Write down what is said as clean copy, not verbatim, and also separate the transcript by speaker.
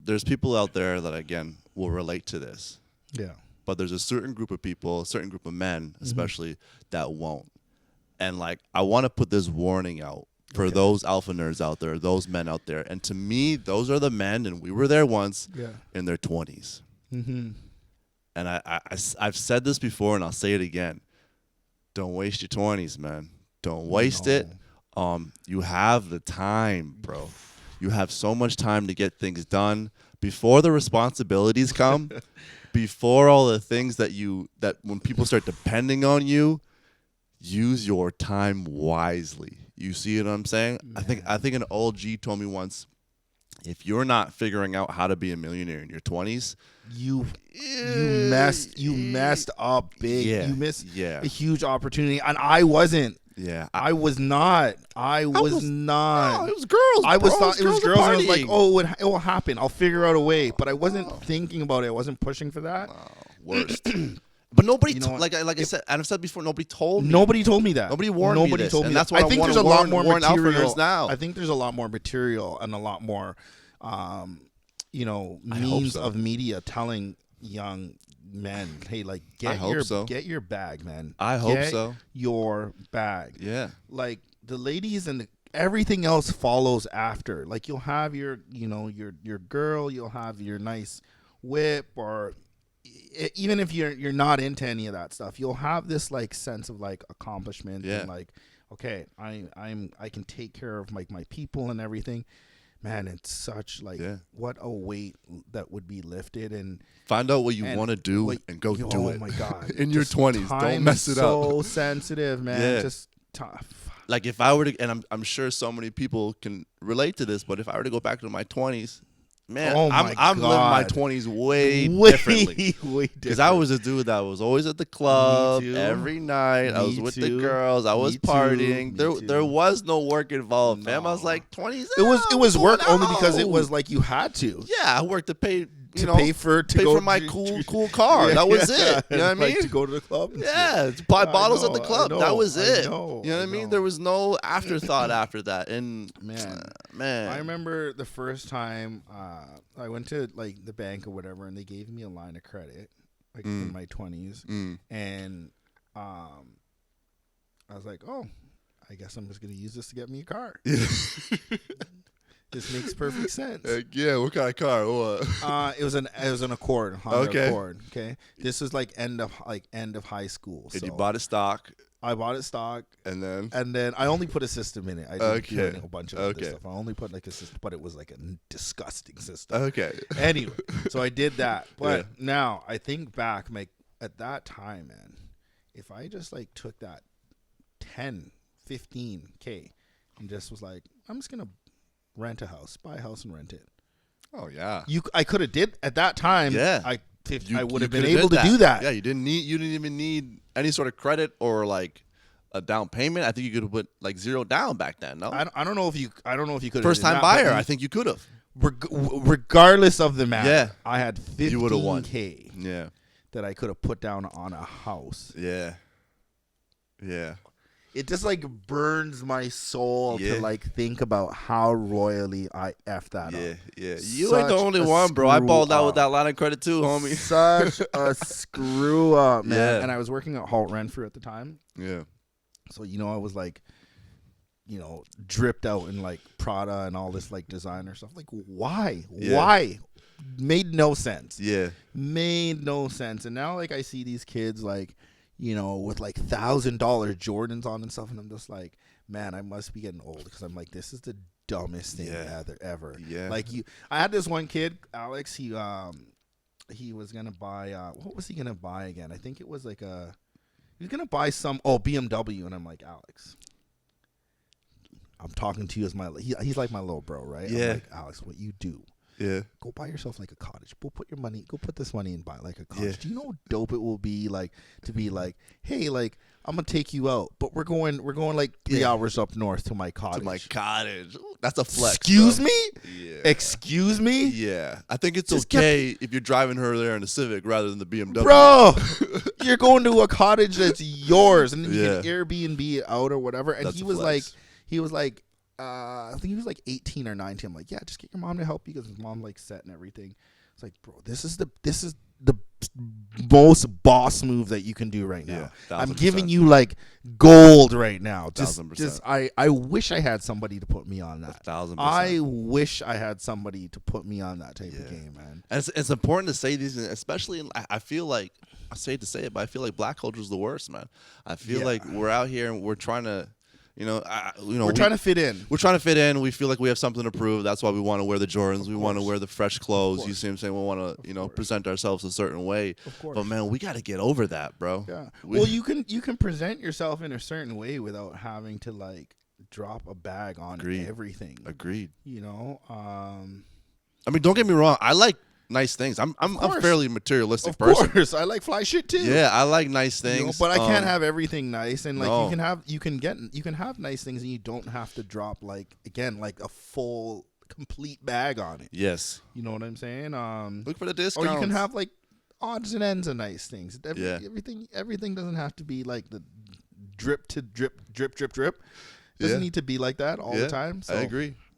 Speaker 1: there's people out there that again will relate to this.
Speaker 2: Yeah.
Speaker 1: But there's a certain group of people, a certain group of men, especially that won't. And like, I want to put this warning out for those alpha nerds out there, those men out there. And to me, those are the men, and we were there once, in their 20s. Mm-hmm. And I've said this before, and I'll say it again. Don't waste your 20s, man. Don't waste it. You have the time, bro. You have so much time to get things done before the responsibilities come, before all the things that when people start depending on you, use your time wisely. You see what I'm saying? Man. I think an old G told me once, if you're not figuring out how to be a millionaire in your 20s, you messed up big. Yeah, you missed a huge opportunity, and I wasn't. Yeah, I was not. I was not.
Speaker 2: No, it was girls.
Speaker 1: I was thought it was girls.
Speaker 2: And I was like, oh, it will happen. I'll figure out a way. But I wasn't thinking about it. I wasn't pushing for that.
Speaker 1: Worst. But nobody, like I said, and I've said before, nobody told me.
Speaker 2: Nobody told me that.
Speaker 1: Nobody warned me this.
Speaker 2: Told me
Speaker 1: and
Speaker 2: that.
Speaker 1: that's why I think there's a lot more material
Speaker 2: now. I think there's a lot more material and a lot more, means of media telling young men, hey, like get your bag, man.
Speaker 1: I hope so.
Speaker 2: Your bag.
Speaker 1: Yeah.
Speaker 2: Like the ladies and everything else follows after. Like you'll have your girl, you'll have your nice whip, or even if you're not into any of that stuff, you'll have this like sense of like accomplishment and like, okay, I can take care of like my people and everything. Man, it's such like what a weight that would be lifted. And
Speaker 1: find out what you want to do and go do it.
Speaker 2: Oh my God.
Speaker 1: In your 20s, don't mess it up.
Speaker 2: So sensitive, man. Just tough.
Speaker 1: Like if I were to, and I'm sure so many people can relate to this, but if I were to go back to my 20s, man, I'm living my 20s way differently. Because I was a dude that was always at the club every night. I was with the girls. I was partying. There was no work involved, fam. I was like 20s.
Speaker 2: It was work only because it was like you had to.
Speaker 1: Yeah, I worked to pay.
Speaker 2: Pay for
Speaker 1: my cool car. That was it. You know what I mean?
Speaker 2: To go to the club.
Speaker 1: Yeah, to buy bottles at the club. That was it. You know what I mean? There was no afterthought after that. And man,
Speaker 2: I remember the first time I went to like the bank or whatever, and they gave me a line of credit, like in my 20s, and I was like, oh, I guess I'm just gonna use this to get me a car. This makes perfect sense.
Speaker 1: Yeah, what kind of car? What?
Speaker 2: It was an Accord, Honda Accord. Okay, this was like end of high school.
Speaker 1: And you bought it stock.
Speaker 2: I bought it stock,
Speaker 1: and
Speaker 2: then I only put a system in it. I didn't do a bunch of other stuff. I only put like a system, but it was like a disgusting system.
Speaker 1: Okay.
Speaker 2: Anyway, so I did that, but now I think back, like at that time, man, if I just like took that 10, 15K and just was like, I'm just gonna rent a house, buy a house and rent it.
Speaker 1: Oh yeah.
Speaker 2: I could have did at that time.
Speaker 1: Yeah.
Speaker 2: I would have been able to do that.
Speaker 1: Yeah, you didn't even need any sort of credit or like a down payment. I think you could have put like zero down back then. No,
Speaker 2: I don't know if you could.
Speaker 1: First time buyer, I think you could have.
Speaker 2: Regardless of the matter, I had 15K.
Speaker 1: Yeah.
Speaker 2: That I could have put down on a house.
Speaker 1: Yeah. Yeah.
Speaker 2: It just like burns my soul to like think about how royally I effed that up.
Speaker 1: Yeah. You ain't the only one, bro. I balled out with that line of credit too, homie.
Speaker 2: Such a screw up, man. Yeah. And I was working at Halt Renfrew at the time.
Speaker 1: Yeah.
Speaker 2: So, I was like, dripped out in like Prada and all this like designer stuff. Like, why? Yeah. Why? Made no sense.
Speaker 1: Yeah.
Speaker 2: Made no sense. And now like I see these kids like, with like $1,000 Jordans on and stuff, and I'm just like, man, I must be getting old because I'm like, this is the dumbest thing ever.
Speaker 1: Yeah.
Speaker 2: Like I had this one kid, Alex. He was gonna buy. What was he gonna buy again? I think it was like he was gonna buy some BMW, and I'm like, Alex, I'm talking to you as he's like my little bro, right?
Speaker 1: Yeah.
Speaker 2: I'm like, Alex, what you do?
Speaker 1: Yeah.
Speaker 2: Go buy yourself like a cottage. Go put this money and buy like a cottage. Yeah. Do you know how dope it will be like to be like, hey, like I'm gonna take you out, but we're going like 3 hours up north to my cottage.
Speaker 1: Ooh, that's a flex.
Speaker 2: Excuse me?
Speaker 1: Yeah.
Speaker 2: Excuse me?
Speaker 1: Yeah. I think it's okay if you're driving her there in a Civic rather than the BMW.
Speaker 2: Bro, you're going to a cottage that's yours, and then you can Airbnb it out or whatever. And he was like, I think he was like 18 or 19. I'm like, yeah, just get your mom to help you because his mom like set and everything. It's like, bro, this is the most boss move that you can do right now.
Speaker 1: Yeah,
Speaker 2: I'm
Speaker 1: 1000%.
Speaker 2: giving you like gold right now. Just
Speaker 1: 1000%.
Speaker 2: I wish I had somebody to put me on that.
Speaker 1: 1000%.
Speaker 2: I wish I had somebody to put me on that type of
Speaker 1: Yeah.
Speaker 2: game, man.
Speaker 1: And it's important to say these, especially I feel like, I say to say it, but I feel like black culture is the worst, man. I feel
Speaker 2: Yeah.
Speaker 1: like we're out here and we're trying to,
Speaker 2: We're trying to fit in.
Speaker 1: We're trying to fit in. We feel like we have something to prove. That's why we want to wear the Jordans. We want to
Speaker 2: course.
Speaker 1: wear the fresh clothes. You
Speaker 2: course.
Speaker 1: see what I'm saying? We want to,
Speaker 2: course.
Speaker 1: present ourselves a certain way.
Speaker 2: Of course.
Speaker 1: But man, we got to get over that, bro.
Speaker 2: Yeah. Well, you can present yourself in a certain way without having to like drop a bag on
Speaker 1: Agreed.
Speaker 2: everything.
Speaker 1: Agreed.
Speaker 2: You know.
Speaker 1: I mean, don't get me wrong. I like nice things. I'm a
Speaker 2: course.
Speaker 1: fairly materialistic
Speaker 2: Of
Speaker 1: person.
Speaker 2: course, I like fly shit too.
Speaker 1: Yeah, I like nice
Speaker 2: You know,
Speaker 1: things.
Speaker 2: but I can't have everything nice, and like
Speaker 1: no.
Speaker 2: you can have nice things, and you don't have to drop like a full complete bag on it.
Speaker 1: Yes.
Speaker 2: You know what I'm saying?
Speaker 1: Look for the
Speaker 2: Or
Speaker 1: discounts.
Speaker 2: you can have like odds and ends of nice things.
Speaker 1: Yeah.
Speaker 2: Everything doesn't have to be like the drip to drip. Doesn't need to be like that all the time. So
Speaker 1: I agree.